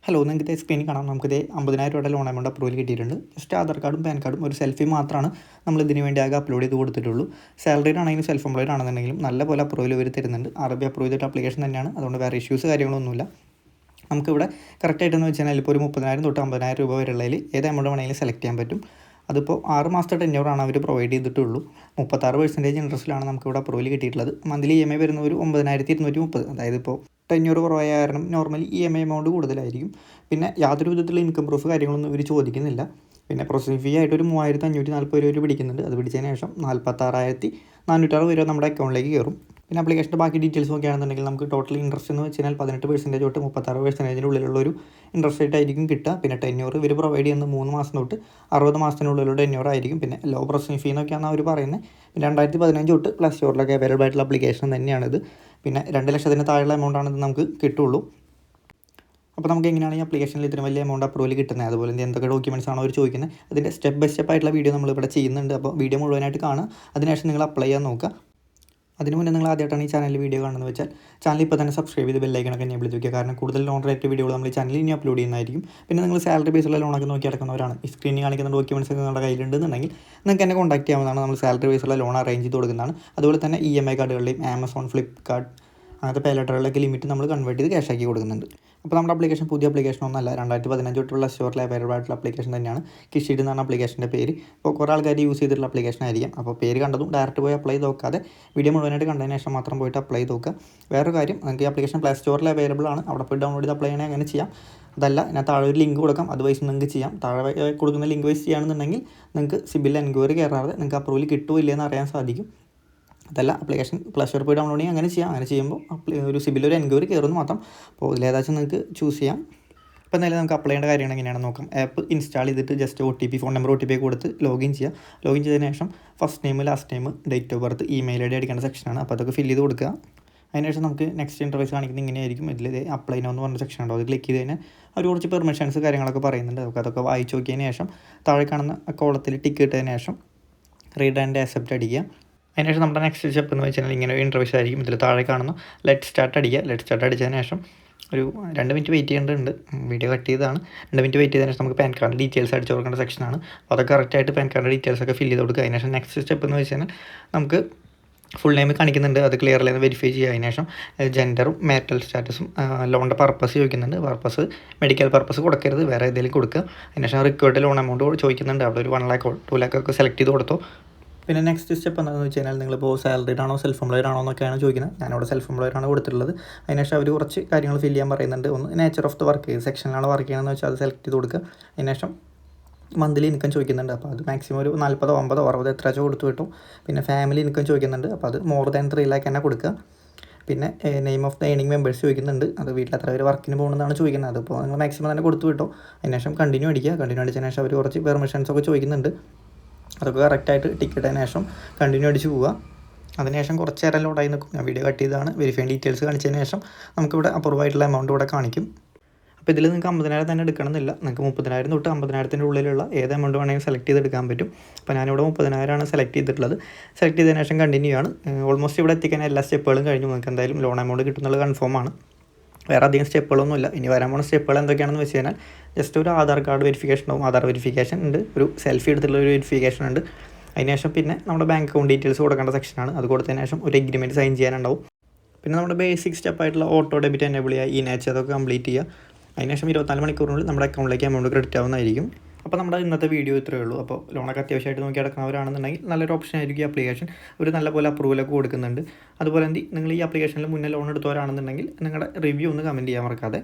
Hello, നിങ്ങൾക്ക് സ്ക്രീനിൽ കാണാം. നമുക്കിത് 50,000 ലോൺ എമൗണ്ട് അപ്രൂവൽ കിട്ടിയിട്ടുണ്ട്. ജസ്റ്റ് ആധാർ കാർഡും പാൻ കാർഡും ഒരു സെൽഫി മാത്രമാണ് നമ്മൾ ഇതിന് വേണ്ടി ആകെ അപ്ലോഡ് ചെയ്ത് കൊടുത്തിട്ടുള്ളൂ. സാലറിഡ് ആണെങ്കിലും സെൽഫ് എംപ്ലോയിഡ് ആണെന്നുണ്ടെങ്കിലും നല്ല പോലെ അപ്രൂവൽ ഇവർ തരുന്നുണ്ട്. RBI അപ്രൂവ് ചെയ്തിട്ട് ആപ്ലിക്കേഷൻ തന്നെയാണ്. അതുകൊണ്ട് വേറെ ഇഷ്യൂസ് കാര്യങ്ങളൊന്നുമില്ല. നമുക്കിവിടെ കറക്റ്റായിട്ടെന്ന് വെച്ച് കഴിഞ്ഞാൽ ഇപ്പോൾ ഒരു 30,000 തൊട്ട് 50,000 രൂപ വരെയുള്ളതിൽ ഏത് എമൗണ്ട് വേണമെങ്കിലും സെലക്ട് ചെയ്യാൻ പറ്റും. അതിപ്പോൾ 6 മാസത്തെ ടെന്യൂറാണ് അവർ പ്രൊവൈഡ് ചെയ്തിട്ടുള്ളൂ. 36% ഇൻട്രസ്റ്റിലാണ് നമുക്കിവിടെ അപ്രൂവൽ കിട്ടിയിട്ടുള്ളത്. മന്ത്ലി EMI വരുന്ന ഒരു 9,230. അതായത് ഇപ്പോൾ ടെന്യൂറ് കുറവായ കാരണം നോർമലി EMI എമൗണ്ട് കൂടുതലായിരിക്കും. പിന്നെ യാതൊരു വിധത്തിലുള്ള ഇൻകം പ്രൂഫ് കാര്യങ്ങളൊന്നും ഇവർ ചോദിക്കുന്നില്ല. പിന്നെ പ്രോസസ്സിംഗ് ഫീ ആയിട്ട് ഒരു 3,540 രൂപ പിടിക്കുന്നുണ്ട്. അത് പിടിച്ചതിന് ശേഷം 46,460 രൂപ നമ്മുടെ അക്കൗണ്ടിലേക്ക് കയറും. പിന്നെ ആപ്ലിക്കേഷൻ്റെ ബാക്കി ഡീറ്റെയിൽസ് നോക്കുകയാണെന്നുണ്ടെങ്കിൽ നമുക്ക് ടോട്ടൽ ഇൻട്രസ്റ്റ് എന്ന് വെച്ച് കഴിഞ്ഞാൽ 18% തൊട്ട് 36% ഉള്ളിലുള്ളൊരു ഇൻട്രസ്റ്റ് റേറ്റ് ആയിരിക്കും കിട്ടുക. പിന്നെ ടെന്യൂർ ഇവർ പ്രൊവൈഡ് ചെയ്യുന്ന 3 മാസം തൊട്ട് 60 മാസത്തിനുള്ളിലുള്ള ടെന്യൂർ ആയിരിക്കും. പിന്നെ ലോ പ്രോസസ്സിംഗ് ഫീ എന്നൊക്കെയാണ് അവർ പറയുന്നത്. പിന്നെ 2015 തൊട്ട് പ്ലസ് സ്റ്റോറിലൊക്കെ അവൈലബിൾ ആയിട്ടുള്ള ആപ്ലിക്കേഷൻ തന്നെയാണിത്. പിന്നെ 2 ലക്ഷത്തിന് താഴെയുള്ള എമൗണ്ടാണ് ഇത് നമുക്ക് കിട്ടുള്ളൂ. അപ്പോൾ നമുക്ക് എങ്ങനെയാണ് ഈ ആപ്ലിക്കേഷനിൽ ഇത്രയും വലിയ എമൗണ്ട് അപ്രൂവൽ കിട്ടുന്നത്, അതുപോലെ എന്തൊക്കെ ഡോക്യുമെൻറ്റ്സ് ആണോ അവർ ചോദിക്കുന്നത്, അതിൻ്റെ സ്റ്റെപ്പ് ബൈ സ്റ്റെപ്പ് ആയിട്ടുള്ള വീഡിയോ നമ്മളിവിടെ ചെയ്യുന്നുണ്ട്. അപ്പോൾ വീഡിയോ മുഴുവനായിട്ട് കാണുക. അതിനുശേഷം നിങ്ങൾ അപ്ലൈ ചെയ്യാൻ നോക്കുക. അതിന് മുന്നേ നിങ്ങൾ ആദ്യമായിട്ടാണ് ഈ ചാനലിൽ വീഡിയോ കാണുന്നത് വെച്ചാൽ ചാനൽ ഇപ്പോൾ തന്നെ സബ്സ്ക്രൈബ് ചെയ്ത് ബെല്ലൈക്കണൊക്കെ എനേബിൾ ചെയ്ത് വയ്ക്കുക. കാരണം കൂടുതൽ ലോൺ റിലേറ്റഡ് വീഡിയോകൾ നമ്മൾ ഈ ചാനലിൽ ഇനി അപ്ലോഡ് ചെയ്യുന്നതായിരിക്കും. പിന്നെ നിങ്ങൾ സാലറി ബേസുള്ള ലോണൊക്കെ നോക്കി അടക്കുന്നവരാണ്, ഈ സ്ക്രീനിൽ കാണിക്കുന്ന ഡോക്യുമെൻറ്റ്സ് ഒക്കെ നിങ്ങളുടെ കയ്യിലുണ്ടെന്നുണ്ടെങ്കിൽ നിങ്ങൾക്ക് എന്നെ കോൺടാക്ട് ചെയ്യാവുന്നതാണ്. നമ്മൾ സാലറി ബേസുള്ള ലോൺ അറേഞ്ച് ചെയ്ത് കൊടുക്കുന്നതാണ്. അതുപോലെ തന്നെ EMI കാർഡുകളുടെയും ആമസോൺ, ഫ്ലിപ്കാർട്ട് അങ്ങനത്തെ പേ ലെറ്ററുകളിലൊക്കെ ലിമിറ്റ് നമ്മൾ കൺവേർട്ട് ചെയ്ത് ക്യാഷ് ആക്കി കൊടുക്കുന്നുണ്ട്. അപ്പോൾ നമ്മുടെ ആപ്ലിക്കേഷൻ പുതിയ ആപ്ലിക്കേഷൻ ഒന്നല്ല, 2015 തൊട്ടുള്ള സ്റ്റോറിൽ അവൈലബിൾ ആയിട്ടുള്ള ആപ്ലിക്കേഷൻ തന്നെയാണ്. കിഷിഡ് എന്നാണ് ആപ്ലിക്കേഷൻ്റെ പേര്. ഇപ്പോൾ കുറേ ആൾക്കാർ യൂസ് ചെയ്തിട്ടുള്ള ആപ്ലിക്കേഷൻ ആയിരിക്കും. അപ്പോൾ പേര് കണ്ടതും ഡയറക്റ്റ് പോയി അപ്ലൈ ചെയ്ത് നോക്കാതെ വീഡിയോ മുഴുവനായിട്ട് കണ്ടതിന് ശേഷം മാത്രം പോയിട്ട് അപ്ലൈ ചെയ്ത് നോക്കുക. വേറൊരു കാര്യം, നിങ്ങൾക്ക് ഈ ആപ്ലിക്കേഷൻ പ്ലേ സ്റ്റോറിൽ അവൈലബിൾ ആണ്. അവിടെ പോയി ഡൗൺലോഡ് ചെയ്ത് അപ്ലൈ ചെയ്യണേ അങ്ങനെ ചെയ്യാം. അതല്ല, ഞാൻ താഴെ ഒരു ലിങ്ക് കൊടുക്കാം, അത് വൈസ് നിങ്ങൾക്ക് ചെയ്യാം. താഴെ കൊടുക്കുന്ന ലിങ്ക് വൈസ് ചെയ്യുകയാണെന്നുണ്ടെങ്കിൽ നിങ്ങൾക്ക് സിബിൽ എൻക്വയറി കയറാതെ നിങ്ങൾക്ക് അപ്രൂവൽ കിട്ടുമോ ഇല്ലയെന്ന് അറിയാൻ സാധിക്കും. അതല്ല, ആപ്ലിക്കേഷൻ പ്ലേ സ്റ്റോറിൽ പോയി ഡൗൺലോഡ് ചെയ്യാം, അങ്ങനെ ചെയ്യാം. അങ്ങനെ ചെയ്യുമ്പോൾ ഒരു സിബിൽ ഒരു എൻക്വയറി കയറുന്നു മാത്രം. അപ്പോൾ ഇതിലേതാச்சுം നിങ്ങൾക്ക് ചൂസ് ചെയ്യാം. ഇപ്പോൾ എന്തായാലും നമുക്ക് അപ്ലൈ ചെയ്യേണ്ട കാര്യങ്ങൾ എങ്ങനെയാണെന്ന് നോക്കാം. ആപ്പ് ഇൻസ്റ്റാൾ ചെയ്തിട്ട് just OTP, phone number OTP കൊടുത്ത് ലോഗിൻ ചെയ്യുക. ലോഗിൻ ചെയ്തതിന് ശേഷം first name, last name, date of birth, email ID അടിക്കേണ്ട സെക്ഷനാണ്. അപ്പോൾ അതൊക്കെ ഫില്ല് ചെയ്ത് കൊടുക്കുക. അതിനുശേഷം നമുക്ക് നെക്സ്റ്റ് ഇൻ്റർഫേസ് കാണിക്കുന്നത് ഇങ്ങനെയായിരിക്കും. ഇതിൽ അപ്ലൈ നൗ എന്ന് പറഞ്ഞ സെക്ഷൻ ഉണ്ടോ, അത് ക്ലിക്ക് ചെയ്ത് കഴിഞ്ഞാൽ അവർ കുറച്ച് പെർമിഷൻസ് കാര്യങ്ങളൊക്കെ പറയുന്നുണ്ട്. അതൊക്കെ വായിച്ച് നോക്കിയതിന് ശേഷം താഴെ കാണുന്ന കോളത്തിൽ ടിക്ക് ഇട്ടതിന് ശേഷം റീഡ് ആൻഡ് ആക്സെപ്റ്റ് അടിക്കുക. അതിനുശേഷം നമ്മുടെ നെക്സ്റ്റ് സ്റ്റെപ്പ് എന്ന് വെച്ചാൽ ഇങ്ങനെ ഒരു ഇൻ്റർവ്യൂസ് ആയിരിക്കും. ഇതിൽ താഴെ കാണുന്നു ലെറ്റ് സ്റ്റാർട്ട് അടിക്കുക. ലെറ്റ് സ്റ്റാർട്ട് അടിച്ചതിന് ശേഷം ഒരു 2 മിനിറ്റ് വെയിറ്റ് ചെയ്യേണ്ടതുണ്ട്. വീഡിയോ കട്ട് ചെയ്തതാണ്. 2 മിനിറ്റ് വെയിറ്റ് ചെയ്തതിന് ശേഷം നമുക്ക് പാൻ കാർഡ് ഡീറ്റെയിൽസ് അടിച്ച് കൊടുക്കേണ്ട സെക്ഷനാണ്. അപ്പോൾ അതൊക്കെ കറക്റ്റായിട്ട് പാൻ കാർഡ് ഡീറ്റെയിൽസ് ഒക്കെ ഫില്ല് ചെയ്ത് കൊടുക്കുക. അതിനുശേഷം നെക്സ്റ്റ് സ്റ്റെപ്പ് എന്ന് വെച്ച് കഴിഞ്ഞാൽ നമുക്ക് ഫുൾ നെയിം കാണിക്കുന്നുണ്ട്, അത് ക്ലിയർലി വെരിഫൈ ചെയ്യുക. അതിനുശേഷം ജെൻഡറും മാരിറ്റൽ സ്റ്റാറ്റസും ലോണിൻ്റെ പർപ്പസ് ചോദിക്കുന്നുണ്ട്. പർപ്പസ് മെഡിക്കൽ പർപ്പസ് കൊടുക്കരുത്, വേറെ ഏതെങ്കിലും കൊടുക്കുക. അതിനുശേഷം റിക്വയർഡ് ലോൺ എമൗണ്ട് ചോദിക്കുന്നുണ്ട്. അവിടെ ഒരു 1 lakh 2 lakh ഒക്കെ സെലക്ട് ചെയ്ത് കൊടുത്തോ. പിന്നെ നെക്സ്റ്റ് സ്റ്റെപ്പ് എന്താണെന്ന് വെച്ച് കഴിഞ്ഞാൽ നിങ്ങളിപ്പോൾ സാലറിഡ് ആണോ സെൽഫ് എംപ്ലോയിഡ് ആണോ എന്നൊക്കെയാണ് ചോദിക്കുന്നത്. ഞാനിവിടെ സെൽഫ് എംപ്ലോയിഡ് ആണ് കൊടുത്തിട്ടുള്ളത്. അതിനുശേഷം അവർ കുറച്ച് കാര്യങ്ങൾ ഫില്ല് ചെയ്യാൻ പറയുന്നുണ്ട്. ഒന്ന് നേച്ചർ ഓഫ് ദ വർക്ക്, ഏത് സെക്ഷനിലാണ് വർക്ക് ചെയ്യണമെന്ന് വെച്ചാൽ അത് സെലക്ട് ചെയ്ത് കൊടുക്കുക. അതിനുശേഷം മന്ത്ലി ഇൻകം ചോദിക്കുന്നുണ്ട്. അപ്പോൾ അത് മാക്സിമം ഒരു 40, 50, 60 എത്ര വെച്ചാൽ കൊടുത്തു കിട്ടും. പിന്നെ ഫാമിലി ഇൻകം ചോദിക്കുന്നുണ്ട്. അപ്പോൾ അത് മോർ ദാൻ 3 lakh തന്നെ കൊടുക്കുക. പിന്നെ name of the earning members ചോദിക്കുന്നുണ്ട്. അത് വീട്ടിൽ എത്ര പേര് വർക്കിന് പോകുന്നതാണ് ചോദിക്കുന്നത്. അതിപ്പോൾ നിങ്ങൾ മാക്സിമം തന്നെ കൊടുത്തു കിട്ടും. അതിനുശേഷം കണ്ടിന്യൂ അടിക്കുക. കണ്ടിന്യൂ അടിച്ചതിന് ശേഷം അവർ കുറച്ച് പെർമിഷൻസ് ഒക്കെ ചോദിക്കുന്നുണ്ട്. അതൊക്കെ കറക്റ്റായിട്ട് ടിക്കറ്റിന് ശേഷം കണ്ടിന്യൂ അടിച്ച് പോവുക. അതിനുശേഷം കുറച്ച് നേരം ലോഡായി നിൽക്കും. ഞാൻ വീഡിയോ കട്ട് ചെയ്താണ്. വെരിഫൈ ഡീറ്റെയിൽസ് കാണിച്ചതിന് ശേഷം നമുക്കിവിടെ അപ്രൂവ് ആയിട്ടുള്ള എമൗണ്ട് ഇവിടെ കാണിക്കും. അപ്പോൾ ഇതിൽ നിങ്ങൾക്ക് 50,000 തന്നെ എടുക്കണമെന്നില്ല. നിങ്ങൾക്ക് 30,000 തൊട്ട് 50,000 ഉള്ളിലുള്ള ഏത് എമൗണ്ട് വേണമെങ്കിലും സെലക്ട് ചെയ്തെടുക്കാൻ പറ്റും. അപ്പോൾ ഞാനിവിടെ 30,000 ആണ് സെലക്ട് ചെയ്തിട്ടുള്ളത്. സെലക്ട് ചെയ്തതിന് ശേഷം കണ്ടിന്യൂ ആണ്. ഓൾമോസ്റ്റ് ഇവിടെ എത്തിക്കാൻ എല്ലാ സ്റ്റെപ്പുകളും കഴിഞ്ഞു. നിങ്ങൾക്ക് എന്തായാലും ലോൺ എമൗണ്ട് കിട്ടുന്നുള്ളത് കൺഫേം ആണ്. വേറെ അധികം സ്റ്റെപ്പുകളൊന്നുമില്ല. ഇനി വരാൻ പോകുന്ന സ്റ്റെപ്പുകൾ എന്തൊക്കെയാണെന്ന് വെച്ച് കഴിഞ്ഞാൽ ജസ്റ്റ് ഒരു ആധാർ കാർഡ് വെരിഫിക്കേഷൻ ഉണ്ടാവും. ആധാർ വെരിഫിക്കേഷൻ ഉണ്ട്, ഒരു സെൽഫി എടുത്തുള്ള ഒരു വെരിഫിക്കേഷൻ ഉണ്ട്. അതിനുശേഷം പിന്നെ നമ്മുടെ ബാങ്ക് അക്കൗണ്ട് ഡീറ്റെയിൽസ് കൊടുക്കേണ്ട സെക്ഷനാണ്. അത് കൊടുത്തതിന് ശേഷം ഒരു എഗ്രിമെൻറ്റ് സൈൻ ചെയ്യാനുണ്ടാവും. പിന്നെ നമ്മുടെ ബേസിക് സ്റ്റെപ്പായിട്ടുള്ള ഓട്ടോ ഡെബിറ്റ് എനേബിൾ ചെയ്യുക, ഇനാച്ച് അതൊക്കെ കംപ്ലീറ്റ് ചെയ്യുക. അതിനുശേഷം 24 മണിക്കൂറിനുള്ളിൽ നമ്മുടെ അക്കൗണ്ടിലേക്ക് എമൗണ്ട് ക്രെഡിറ്റ് ആവുന്നതായിരിക്കും. അപ്പോൾ നമ്മുടെ ഇന്നത്തെ വീഡിയോ ഇത്രയേ ഉള്ളൂ. അപ്പോൾ ലോണൊക്കെ അത്യാവശ്യമായിട്ട് നോക്കി നടക്കുന്നവരാണെന്നുണ്ടെങ്കിൽ നല്ലൊരു ഓപ്ഷൻ ആയിരിക്കും ഈ ആപ്ലിക്കേഷൻ. ഒരു നല്ല പോലെ അപ്രൂവലൊക്കെ കൊടുക്കുന്നുണ്ട്. അതുപോലെ നിങ്ങൾ ഈ ആപ്ലിക്കേഷനിൽ മുന്നേ ലോൺ എടുത്തവരാണെന്നുണ്ടെങ്കിൽ നിങ്ങളുടെ റിവ്യൂ ഒന്ന് കമൻറ്റ് ചെയ്യാൻ മറക്കാതെ.